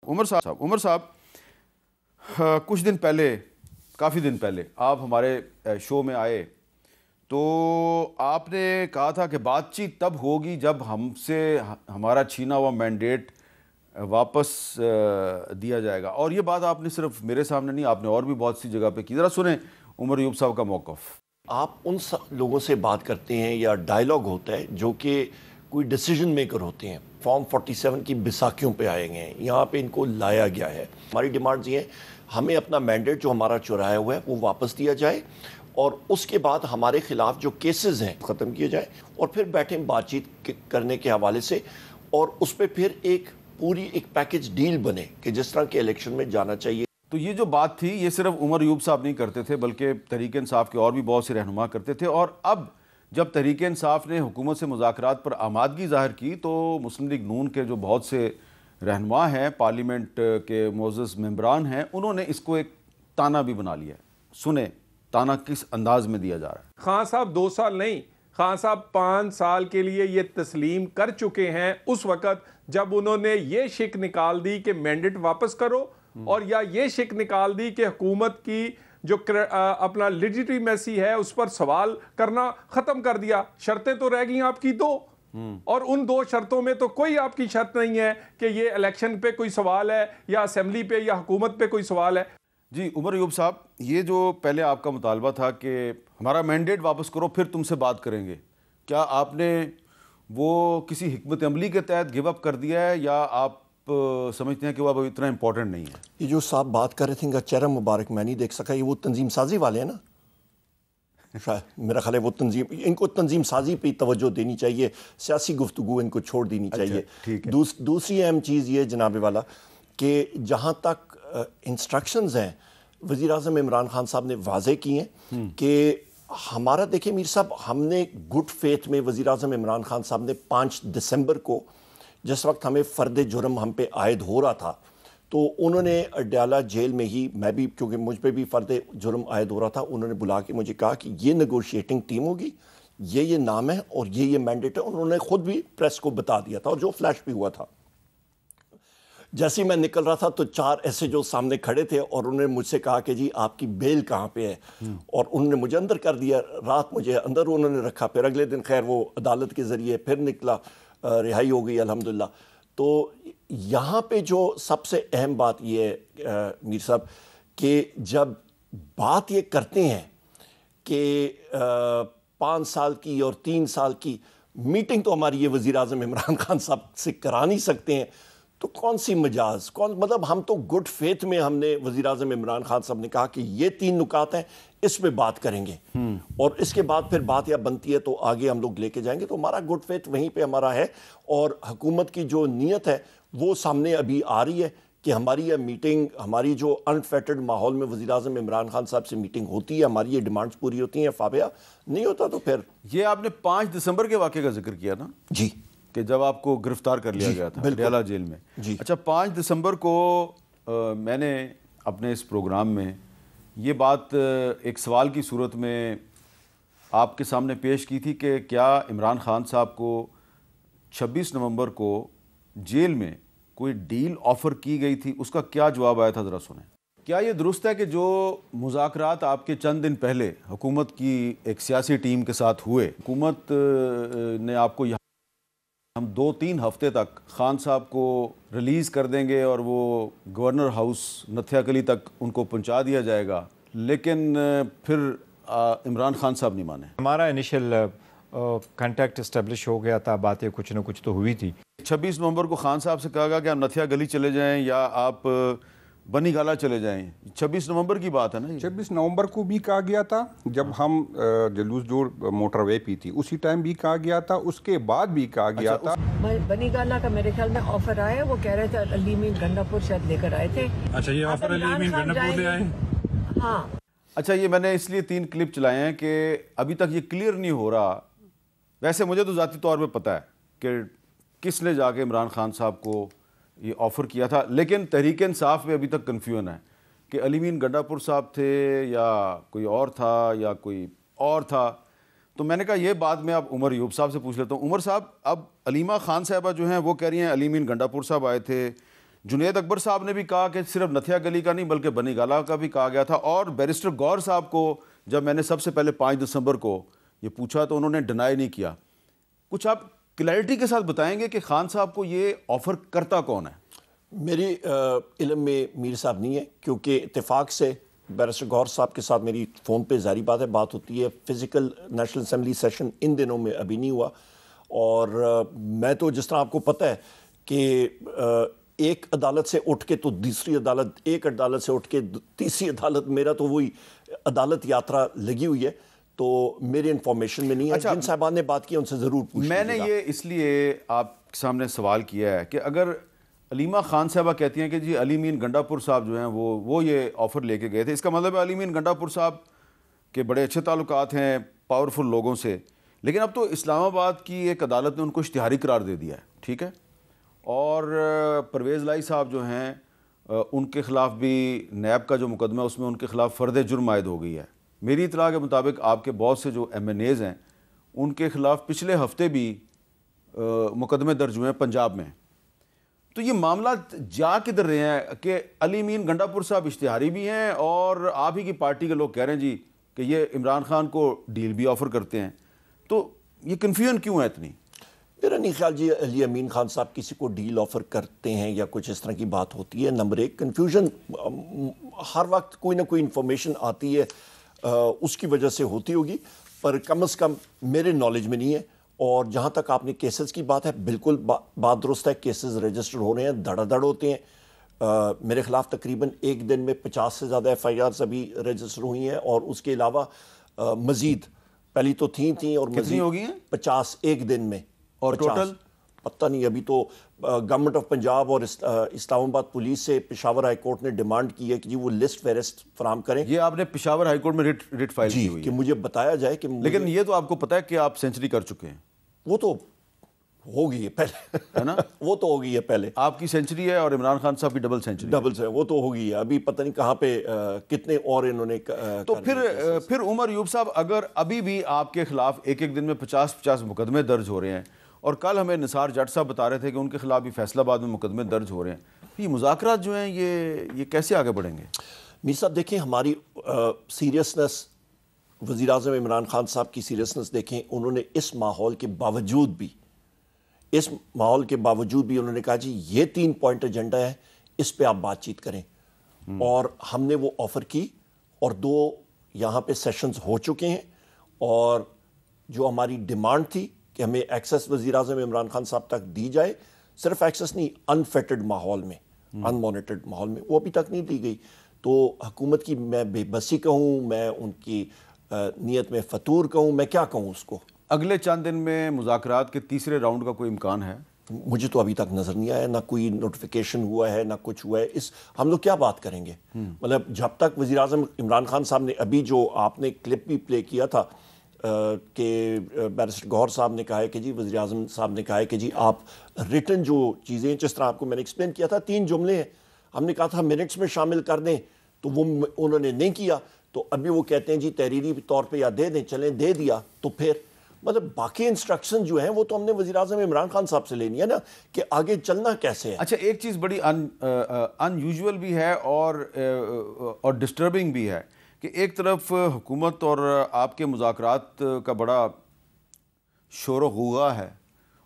عمر صاحب کچھ دن پہلے، کافی دن پہلے آپ ہمارے شو میں آئے تو آپ نے کہا تھا کہ بات چیت تب ہوگی جب ہم سے ہمارا چھینا ہوا مینڈیٹ واپس دیا جائے گا، اور یہ بات آپ نے صرف میرے سامنے نہیں، آپ نے اور بھی بہت سی جگہ پہ کی. ذرا سنیں عمر ایوب صاحب کا موقف. آپ ان لوگوں سے بات کرتے ہیں یا ڈائیلاگ ہوتا ہے جو کہ کوئی ڈیسیجن میکر ہوتے ہیں. فارم 47 کی بیساکھیوں پہ آئے گئے ہیں، یہاں پہ ان کو لایا گیا ہے. ہماری ڈیمانڈز یہ ہیں ہمیں اپنا مینڈیٹ جو ہمارا چرایا ہوا ہے وہ واپس دیا جائے، اور اس کے بعد ہمارے خلاف جو کیسز ہیں ختم کیے جائیں، اور پھر بیٹھیں بات چیت کرنے کے حوالے سے، اور اس پہ پھر ایک پوری ایک پیکج ڈیل بنے کہ جس طرح کے الیکشن میں جانا چاہیے. تو یہ جو بات تھی یہ صرف عمر ایوب صاحب نہیں کرتے تھے بلکہ تحریک انصاف کے اور بھی بہت سے رہنما کرتے تھے، اور اب جب تحریک انصاف نے حکومت سے مذاکرات پر آمادگی ظاہر کی تو مسلم لیگ نون کے جو بہت سے رہنما ہیں، پارلیمنٹ کے معزز ممبران ہیں، انہوں نے اس کو ایک تانا بھی بنا لیا ہے. سنیں تانا کس انداز میں دیا جا رہا ہے. خان صاحب 2 سال نہیں، خان صاحب 5 سال کے لیے یہ تسلیم کر چکے ہیں اس وقت جب انہوں نے یہ شک نکال دی کہ مینڈیٹ واپس کرو، اور یا یہ شک نکال دی کہ حکومت کی جو اپنا لیجیٹیمیسی ہے اس پر سوال کرنا ختم کر دیا. شرطیں تو رہ گئیں آپ کی 2، اور ان 2 شرطوں میں تو کوئی آپ کی شرط نہیں ہے کہ یہ الیکشن پہ کوئی سوال ہے یا اسمبلی پہ یا حکومت پہ کوئی سوال ہے. جی عمر ایوب صاحب، یہ جو پہلے آپ کا مطالبہ تھا کہ ہمارا مینڈیٹ واپس کرو پھر تم سے بات کریں گے، کیا آپ نے وہ کسی حکمت عملی کے تحت گیو اپ کر دیا ہے یا آپ سمجھتے ہیں کہ وہ اب اتنا امپورٹنٹ نہیں ہے؟ یہ جو صاحب بات کر رہے تھے ان کا چہرہ مبارک میں نہیں دیکھ سکا، یہ وہ تنظیم سازی والے ہیں نا؟ شاید میرا خیال ہے وہ تنظیم، ان کو تنظیم سازی پہ توجہ دینی چاہیے، سیاسی گفتگو ان کو چھوڑ دینی چاہیے. دوسری اہم چیز یہ جناب والا کہ جہاں تک انسٹرکشنز ہیں وزیر اعظم عمران خان صاحب نے واضح کی ہیں کہ ہمارا، دیکھیں میر صاحب، ہم نے گڈ فیتھ میں وزیر اعظم عمران خان صاحب نے 5 دسمبر کو جس وقت ہمیں فرد جرم ہم پہ عائد ہو رہا تھا تو انہوں نے اڈیالہ جیل میں ہی، میں بھی کیونکہ مجھ پہ بھی فرد جرم عائد ہو رہا تھا، انہوں نے بلا کے مجھے کہا کہ یہ نیگوشیٹنگ ٹیم ہوگی، یہ نام ہے اور یہ مینڈیٹ ہے. انہوں نے خود بھی پریس کو بتا دیا تھا اور جو فلیش بھی ہوا تھا. جیسے ہی میں نکل رہا تھا تو 4 ایسے جو سامنے کھڑے تھے اور انہوں نے مجھ سے کہا کہ جی آپ کی بیل کہاں پہ ہے، اور انہوں نے مجھے اندر کر دیا. رات مجھے اندر انہوں نے رکھا، پھر اگلے دن خیر وہ عدالت کے ذریعے پھر نکلا، رہائی ہو گئی الحمدللہ. تو یہاں پہ جو سب سے اہم بات یہ ہے میر صاحب کہ جب بات یہ کرتے ہیں کہ 5 سال کی اور 3 سال کی میٹنگ تو ہماری یہ وزیر اعظم عمران خان صاحب سے کرا نہیں سکتے ہیں، تو کون سی مجاز، مطلب ہم تو گڈ فیتھ میں ہم نے وزیر اعظم عمران خان صاحب نے کہا کہ یہ 3 نکات ہیں، اس پہ بات کریں گے، اور اس کے بعد پھر بات یا بنتی ہے تو آگے ہم لوگ لے کے جائیں گے. تو ہمارا گڈ فیتھ وہیں پہ ہمارا ہے، اور حکومت کی جو نیت ہے وہ سامنے ابھی آ رہی ہے کہ ہماری یہ میٹنگ، ہماری جو انفیٹرڈ ماحول میں وزیر اعظم عمران خان صاحب سے میٹنگ ہوتی ہے، ہماری یہ ڈیمانڈز پوری ہوتی ہیں. فابیہ نہیں ہوتا تو پھر یہ آپ نے 5 دسمبر کے واقعے کا ذکر کیا نا؟ جی، کہ جب آپ کو گرفتار کر لیا گیا تھا اڈیالہ جیل میں. اچھا، 5 دسمبر کو میں نے اپنے اس پروگرام میں یہ بات ایک سوال کی صورت میں آپ کے سامنے پیش کی تھی کہ کیا عمران خان صاحب کو 26 نومبر کو جیل میں کوئی ڈیل آفر کی گئی تھی؟ اس کا کیا جواب آیا تھا، ذرا سنیں. کیا یہ درست ہے کہ جو مذاکرات آپ کے چند دن پہلے حکومت کی ایک سیاسی ٹیم کے ساتھ ہوئے، حکومت نے آپ کو ہم 2-3 ہفتے تک خان صاحب کو ریلیز کر دیں گے اور وہ گورنر ہاؤس نتھیا کلی تک ان کو پہنچا دیا جائے گا، لیکن پھر عمران خان صاحب نہیں مانے؟ ہمارا انیشل کانٹیکٹ اسٹیبلش ہو گیا تھا، باتیں کچھ نہ کچھ تو ہوئی تھی. 26 نومبر کو خان صاحب سے کہا گیا کہ آپ نتھیا گلی چلے جائیں یا آپ بنی گالا چلے جائیں. 26 نومبر کی بات ہے نا؟ 26 نومبر کو بھی کہا گیا تھا جب ہم جلوس جوڑ موٹر وے پی تھی، اسی ٹائم بھی کہا گیا تھا، اس کے بعد بھی کہا گیا تھا. بنی گالا کا میرے خیال میں آفر آیا، وہ کہہ رہے تھے علی امین گنڈا پور شاید لے کر آئے تھے. اچھا، یہ آفر علی امین گنڈا پور لے آئے؟ ہاں. اچھا، یہ میں نے اس لیے 3 کلپ چلائے ہیں کہ ابھی تک یہ کلیئر نہیں ہو رہا. ویسے مجھے تو ذاتی طور پہ پتہ ہے کہ کس نے جا کے عمران خان صاحب کو یہ آفر کیا تھا، لیکن تحریک انصاف میں ابھی تک کنفیوژن ہے کہ علی امین گنڈا پور صاحب تھے یا کوئی اور تھا یا کوئی اور تھا. تو میں نے کہا یہ بات میں اب عمر ایوب صاحب سے پوچھ لیتا ہوں. عمر صاحب، اب علیمہ خان صاحبہ جو ہیں وہ کہہ رہی ہیں علی امین گنڈا پور صاحب آئے تھے، جنید اکبر صاحب نے بھی کہا کہ صرف نتھیا گلی کا نہیں بلکہ بنی گالہ کا بھی کہا گیا تھا، اور بیرسٹر گور صاحب کو جب میں نے سب سے پہلے 5 دسمبر کو یہ پوچھا تو انہوں نے ڈینائی نہیں کیا. کچھ آپ کلیئرٹی کے ساتھ بتائیں گے کہ خان صاحب کو یہ آفر کرتا کون ہے؟ میرے علم میں میر صاحب نہیں ہے، کیونکہ اتفاق سے بیرسٹر گور صاحب کے ساتھ میری فون پہ ظاہری بات ہے بات ہوتی ہے. فزیکل نیشنل اسمبلی سیشن ان دنوں میں ابھی نہیں ہوا، اور میں تو جس طرح آپ کو پتہ ہے کہ ایک عدالت سے اٹھ کے تو دوسری عدالت، ایک عدالت سے اٹھ کے تیسری عدالت، میرا تو وہی عدالت یاترا لگی ہوئی ہے، تو میری انفارمیشن میں نہیں ہے. جن صاحبان نے بات کی ان سے ضرور پوچھ میں نے یہ اس لیے آپ کے سامنے سوال کیا ہے کہ اگر علیمہ خان صاحبہ کہتی ہیں کہ جی علی مین گنڈا پور صاحب جو ہیں وہ یہ آفر لے کے گئے تھے، اس کا مطلب ہے علی مین گنڈا پور صاحب کے بڑے اچھے تعلقات ہیں پاورفل لوگوں سے، لیکن اب تو اسلام آباد کی ایک عدالت نے ان کو اشتہاری قرار دے دیا ہے، ٹھیک ہے، اور پرویز لائی صاحب جو ہیں ان کے خلاف بھی نیب کا جو مقدمہ ہے اس میں ان کے خلاف فرد جرم عائد ہو گئی ہے. میری اطلاع کے مطابق آپ کے بہت سے جو ایم این ایز ہیں ان کے خلاف پچھلے ہفتے بھی مقدمے درج ہوئے ہیں پنجاب میں. تو یہ معاملات جا کدھر رہے ہیں کہ علی مین گنڈا پور صاحب اشتہاری بھی ہیں اور آپ ہی کی پارٹی کے لوگ کہہ رہے ہیں جی کہ یہ عمران خان کو ڈیل بھی آفر کرتے ہیں، تو یہ کنفیوژن کیوں ہے اتنی؟ میرا نہیں خیال جی علی امین خان صاحب کسی کو ڈیل آفر کرتے ہیں یا کچھ اس طرح کی بات ہوتی ہے. نمبر ایک، کنفیوژن ہر وقت کوئی نہ کوئی انفارمیشن آتی ہے، اس کی وجہ سے ہوتی ہوگی، پر کم از کم میرے نالج میں نہیں ہے. اور جہاں تک آپ نے کیسز کی بات ہے، بالکل بات درست ہے، کیسز رجسٹر ہو رہے ہیں، دھڑا دھڑ ہوتے ہیں. میرے خلاف تقریباً ایک دن میں 50 سے زیادہ ایف آئی آرز ابھی رجسٹر ہوئی ہیں، اور اس کے علاوہ مزید پہلی تو تھیں اور کتنی ہو گئی ہیں؟ 50 ایک دن میں. اور ٹوٹل پتہ نہیں. ابھی تو گورنمنٹ آف پنجاب اور اسلام آباد پولیس سے پشاور ہائی کورٹ نے ڈیمانڈ کی ہے کہ جی وہ لسٹ فہرست فراہم کریں. یہ آپ نے پشاور ہائی کورٹ میں ریٹ فائل کی ہوئی کہ مجھے بتایا جائے کہ لیکن یہ تو آپ کو پتہ ہے کہ آپ سینچری کر چکے ہیں. وہ تو ہو گئی ہے پہلے، ہے نا، وہ تو ہو گئی ہے پہلے. آپ کی سینچری ہے اور عمران خان صاحب کی ڈبل سے وہ تو ہو گئی ہے. ابھی پتہ نہیں کہاں پہ کتنے اور انہوں نے. تو پھر عمر ایوب صاحب، اگر ابھی بھی آپ کے خلاف ایک دن میں 50 مقدمے درج ہو رہے ہیں، اور کل ہمیں نثار جٹ صاحب بتا رہے تھے کہ ان کے خلاف بھی فیصلہ آباد میں مقدمے درج ہو رہے ہیں، یہ مذاکرات جو ہیں یہ کیسے آگے بڑھیں گے؟ میر صاحب دیکھیں، ہماری سیریسنس، وزیر اعظم عمران خان صاحب کی سیریسنس دیکھیں. انہوں نے اس ماحول کے باوجود بھی انہوں نے کہا جی یہ 3 پوائنٹ ایجنڈا ہے، اس پہ آپ بات چیت کریں. اور ہم نے وہ آفر کی، اور 2 یہاں پہ سیشنز ہو چکے ہیں. اور جو ہماری ڈیمانڈ تھی کہ ہمیں ایکسس وزیر اعظم عمران خان صاحب تک دی جائے، صرف ایکسس نہیں، انفیٹڈ ماحول میں، ان مانیٹرڈ ماحول میں، وہ ابھی تک نہیں دی گئی. تو حکومت کی میں بے بسی کہوں، میں ان کی نیت میں فطور کہوں، میں کیا کہوں اس کو. اگلے چند دن میں مذاکرات کے تیسرے راؤنڈ کا کوئی امکان ہے؟ مجھے تو ابھی تک نظر نہیں آیا، نہ کوئی نوٹیفیکیشن ہوا ہے، نہ کچھ ہوا ہے. ہم لوگ کیا بات کریں گے؟ مطلب جب تک وزیر اعظم عمران خان صاحب نے، ابھی جو آپ نے کلپ بھی پلے کیا تھا کہ بیرسٹر گوہر صاحب نے کہا ہے کہ جی وزیر اعظم صاحب نے کہا ہے کہ جی آپ ریٹن جو چیزیں، جس طرح آپ کو میں نے ایکسپلین کیا تھا، 3 جملے ہیں، ہم نے کہا تھا منٹس میں شامل کر دیں، تو وہ انہوں نے نہیں کیا. تو ابھی وہ کہتے ہیں جی تحریری طور پہ یا دے دیں، چلیں دے دیا. تو پھر مطلب باقی انسٹرکشن جو ہیں وہ تو ہم نے وزیر اعظم عمران خان صاحب سے لینی ہے نا، کہ آگے چلنا کیسے ہے. اچھا، ایک چیز بڑی ان یوزول بھی ہے اور ڈسٹربنگ بھی ہے کہ ایک طرف حکومت اور آپ کے مذاکرات کا بڑا شور و غوغا ہے،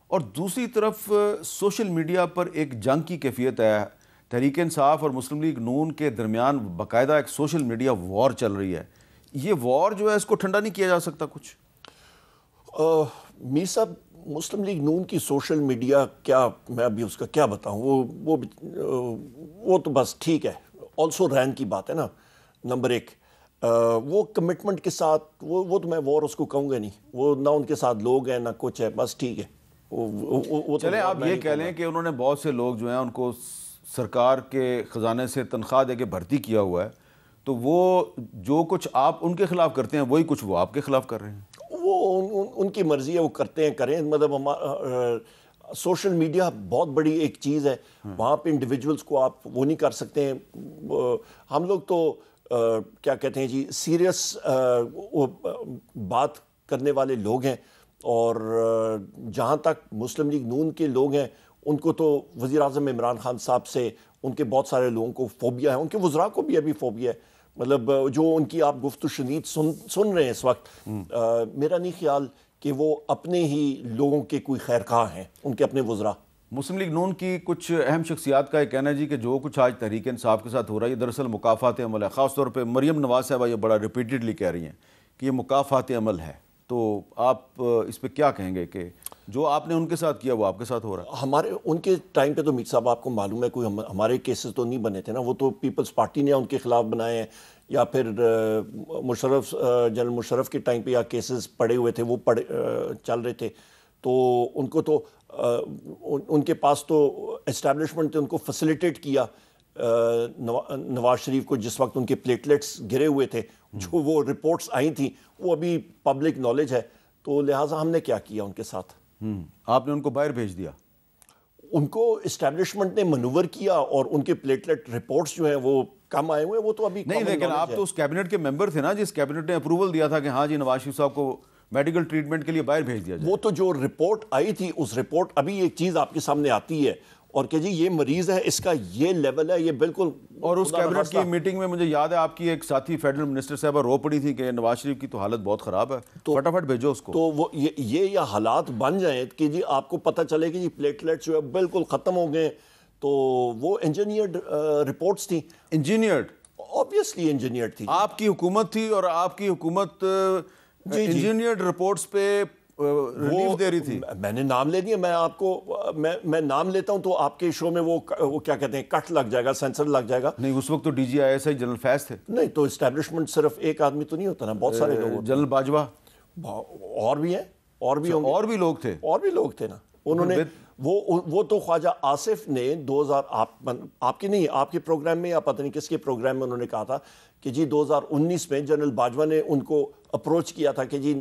اور دوسری طرف سوشل میڈیا پر ایک جنگ کی کیفیت ہے. تحریک انصاف اور مسلم لیگ نون کے درمیان باقاعدہ ایک سوشل میڈیا وار چل رہی ہے. یہ وار جو ہے اس کو ٹھنڈا نہیں کیا جا سکتا کچھ؟ میر صاحب، مسلم لیگ نون کی سوشل میڈیا کیا، میں ابھی اس کا کیا بتاؤں. وہ تو بس ٹھیک ہے، آلسو رین کی بات ہے نا. نمبر 1 وہ کمٹمنٹ کے ساتھ، وہ تو میں وار اس کو کہوں گا نہیں. وہ نہ ان کے ساتھ لوگ ہیں نہ کچھ ہے، بس ٹھیک ہے. چلیں آپ یہ کہہ لیں کہ انہوں نے بہت سے لوگ جو ہیں ان کو سرکار کے خزانے سے تنخواہ دے کے بھرتی کیا ہوا ہے، تو وہ جو کچھ آپ ان کے خلاف کرتے ہیں وہی کچھ وہ آپ کے خلاف کر رہے ہیں. وہ ان کی مرضی ہے، وہ کرتے ہیں، کریں. مطلب سوشل میڈیا بہت بڑی ایک چیز ہے، وہاں پہ انڈیویجولز کو آپ وہ نہیں کر سکتے ہیں. ہم لوگ تو کیا کہتے ہیں جی، سیریس بات کرنے والے لوگ ہیں. اور جہاں تک مسلم لیگ نون کے لوگ ہیں، ان کو تو وزیر اعظم عمران خان صاحب سے ان کے بہت سارے لوگوں کو فوبیا ہے, ان کے وزراء کو بھی ابھی فوبیا ہے. مطلب جو ان کی آپ گفت و شنید سن رہے ہیں اس وقت, میرا نہیں خیال کہ وہ اپنے ہی لوگوں کے کوئی خیر خواہ ہیں, ان کے اپنے وزراء. مسلم لیگ نون کی کچھ اہم شخصیات کا یہ کہنا ہے جی کہ جو کچھ آج تحریک انصاف کے ساتھ ہو رہا ہے یہ دراصل مکافات عمل ہے. خاص طور پہ مریم نواز صاحبہ یہ بڑا ریپیٹڈلی کہہ رہی ہیں کہ یہ مکافات عمل ہے. تو آپ اس پہ کیا کہیں گے کہ جو آپ نے ان کے ساتھ کیا وہ آپ کے ساتھ ہو رہا ہے؟ ہمارے ان کے ٹائم پہ تو میر صاحب آپ کو معلوم ہے کوئی ہمارے کیسز تو نہیں بنے تھے نا, وہ تو پیپلز پارٹی نے ان کے خلاف بنائے ہیں, یا پھر مشرف جنرل مشرف کے ٹائم پہ یا کیسز پڑے ہوئے تھے وہ چل رہے تھے. تو ان کو تو ان کے پاس تو اسٹیبلشمنٹ نے ان کو فیسیلیٹیٹ کیا نواز شریف کو جس وقت ان کے پلیٹلیٹس گرے ہوئے تھے. جو وہ رپورٹس آئی تھیں وہ ابھی پبلک نالج ہے, تو لہٰذا ہم نے کیا کیا ان کے ساتھ. آپ نے ان کو باہر بھیج دیا؟ ان کو اسٹیبلشمنٹ نے منور کیا اور ان کے پلیٹلیٹ رپورٹس جو ہیں وہ کم آئے ہوئے ہیں, وہ تو ابھی نہیں. لیکن آپ تو اس کیبنٹ کے ممبر تھے نا جس کیبنٹ نے اپروول دیا تھا کہ ہاں جی نواز شریف صاحب کو میڈیکل ٹریٹمنٹ کے لیے باہر بھیج دیا جائے. وہ تو جو رپورٹ آئی تھی اس رپورٹ, ابھی ایک چیز آپ کے سامنے آتی ہے اور کہ جی یہ مریض ہے, اس کا یہ لیول ہے, یہ بالکل. اور اس کیبنٹ کی میٹنگ میں مجھے یاد ہے آپ کی ایک ساتھی فیڈرل منسٹر صاحبہ رو پڑی تھی کہ نواز شریف کی تو حالت بہت خراب ہے, تو فٹافٹ بھیجو اس کو. تو وہ یہ حالات بن جائیں کہ جی آپ کو پتہ چلے کہ جی پلیٹلیٹ جو ہے بالکل ختم ہو گئے, تو وہ انجینئرڈ رپورٹس تھیں. انجینئرڈ؟ آبویسلی انجینئرڈ تھی. آپ کی حکومت تھی اور آپ کی حکومت انجینئرڈ رپورٹس پہ ریلیف دے رہی تھی. میں نے نام لے دیا, میں آپ کو میں نام لیتا ہوں تو آپ کے شو میں وہ کیا کہتے ہیں کٹ لگ جائے گا, سینسر لگ جائے گا. نہیں, اس وقت تو D G I S I general Faiz تھے. نہیں تو اسٹیبلشمنٹ صرف ایک آدمی تو نہیں ہوتا نا, بہت سارے لوگ. جنرل باجوہ اور بھی ہیں, اور بھی ہوں گے, اور بھی لوگ تھے, اور بھی لوگ تھے نا. انہوں نے وہ تو خواجہ آصف نے 2000 آپ کے نہیں, آپ کے پروگرام میں یا پتہ نہیں کس کے پروگرام میں انہوں نے کہا تھا کہ جی 2019 میں جنرل باجوہ نے ان کو اپروچ کیا تھا کہ جی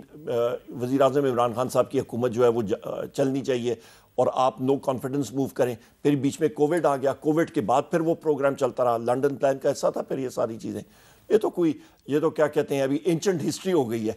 وزیر اعظم عمران خان صاحب کی حکومت جو ہے وہ چلنی چاہیے اور آپ نو کانفیڈنس موو کریں. پھر بیچ میں کووڈ آ گیا, کووڈ کے بعد پھر وہ پروگرام چلتا رہا, لنڈن پلان کا حصہ تھا. پھر یہ ساری چیزیں, یہ تو کیا کہتے ہیں ابھی اینشنٹ ہسٹری ہو گئی ہے.